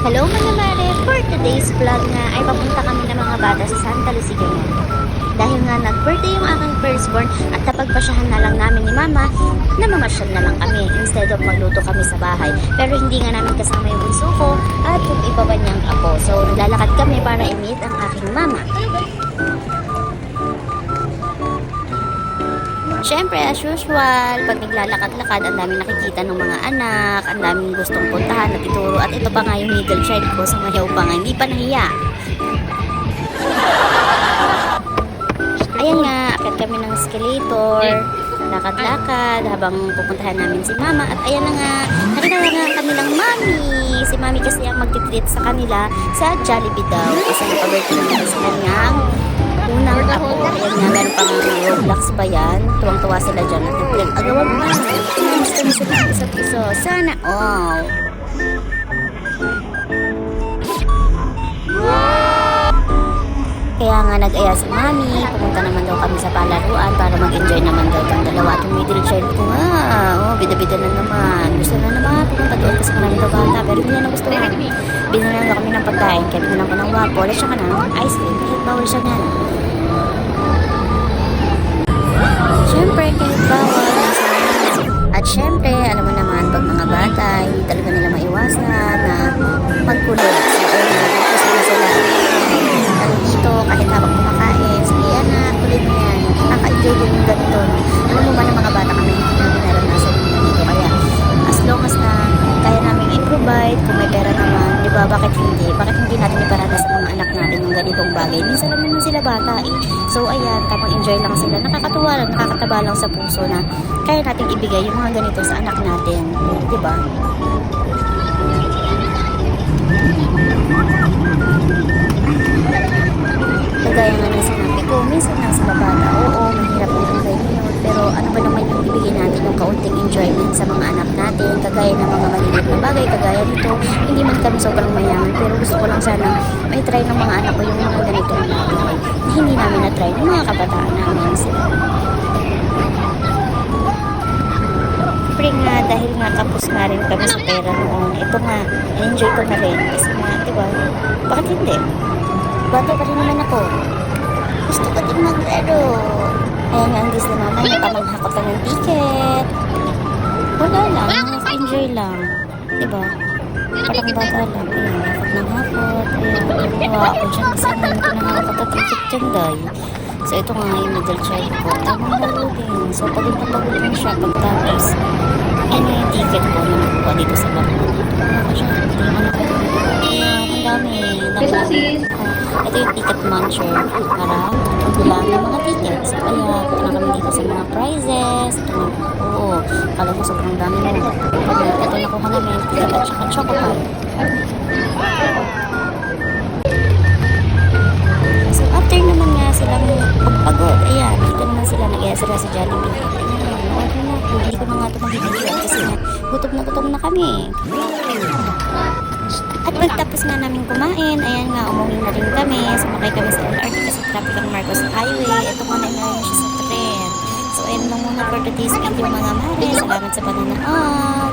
Hello mga mare! For today's vlog nga ay papunta kami ng mga bata sa Santa Lucia ngayon. Dahil nga nag-birthday yung aking firstborn at napagpasyahan na lang namin ni mama na mamasyal na lang kami instead of magluto kami sa bahay. Pero hindi nga namin kasama yung bunso ko at yung iba pa niyang apo. So naglalakad kami para i-meet ang aking mama. Siyempre, as usual, pag naglalakad-lakad, ang daming nakikita ng mga anak, ang daming gustong puntahan at ituro. At ito pa nga yung middle child ko, sumayaw pa nga, hindi pa nahiya. Ayan nga, akit kami ng escalator, lakad-lakad, habang pupuntahan namin si mama. At ayan na nga, nakita na nga kanilang mami. Si mami kasi ang magtitreat sa kanila sa Jollibee daw. Kasi napag-birthday naman sa kanyang unang apo. Ayan nga, meron pang Roblox pa yan. Tuwang-tuwa sila dyan. At nag-agawan pa. Gusto mo sila sa piso. Sana all. Kaya nga nag-aya si mami. Pumunta naman daw kami sa palaruan para mag-enjoy naman daw itong dalawa. At yung middle child ko nga. Bida-bida na naman. Gusto na naman. Pumunta doon kasi marami daw bata. Pero hindi na nagustuhan. Binalan daw kami ng pagkain. Kaya binalan ko ng waffle. At saka ng ice cream. Kahit bawal siya nga. Siyempre, kahit bawal, nasa at syempre, alam mo naman, pag mga bata, hindi talaga nila maiwasan na magkulit. So, focus na sila. Pero dito, kahit habang kumakain, sige, anak, kulit mo yan. Nakaka-enjoy din yung ganito. Alam mo ba ng mga bata kami, hindi namin naranasan dito. Kaya, as long as na kaya namin i-provide, kung may pera naman, di ba, bakit hindi? Bakit hindi natin iparada sa mga anak natin yung ganitong bagay? Minsan lang naman sila bata eh. So ayan, tamang enjoy lang sila. Nakakatuwa lang, nakakataba lang sa puso na kaya natin ibigay yung mga ganito sa anak natin. Di ba? Kagaya nga ng sinabi ko, minsan lang sila bata. Oo, mahirap yung buhay ngayon. Pero ano ba naman yung ibigay natin yung kaunting enjoyment sa mga anak natin? Kagaya ng mga maliliit na bagay, kagaya nito. Hindi man kami sobrang mayaman, pero gusto ko lang sana may try ng mga anak ko yung mga ganitong bagay na hindi namin na-try ng mga kabataan namin sila. Siyempre nga, dahil nga kapos nga rin kami sa pera noon, ito nga, enjoy ko na rin. Kasi nga, diba? Bakit hindi? Bata pa rin naman ako. Gusto ko din maglaro. Ayan nga, ang dis na mama, napamanghakot lang ng ticket. Wala lang, enjoy lang. Diba? Parang bata lang. Ayan, hakot ng hakot. Ayan, natuwa ako dyan kasi naman ko nakakot at ticket dyan, day. So, ito nga yung middle child ko. Tamang laro din. So, pagod na pagod lang siya pagtapos. Ayan yung ticket ko na nakuha dito sa laro. Ano ko siya? Ito yung anak ko. Ayan, ang dami. Ito yung ticket muncher para magbilang ng mga tickets. Kaya, punta kami dito sa mga prizes. Ito nga, oo. Kala ko sobrang dami mo. Ito nakuha namin, ticket at saka chocolate. So, after naman nga silang pagpagod, ayan, dito naman sila, nag-iya sila sa Jollibee. Ayan, okay na. Hindi ko na nga ito mag-video kasi nga, gutom na kami. At pagtapos nga namin kumain, ayan nga, umuwi na rin kami. Sumakay kami sa LRT kasi traffic ang Marcos Highway. Ito muna na siya sa tren. So, ayan lang muna for today's video mga mare. Salamat sa panonood.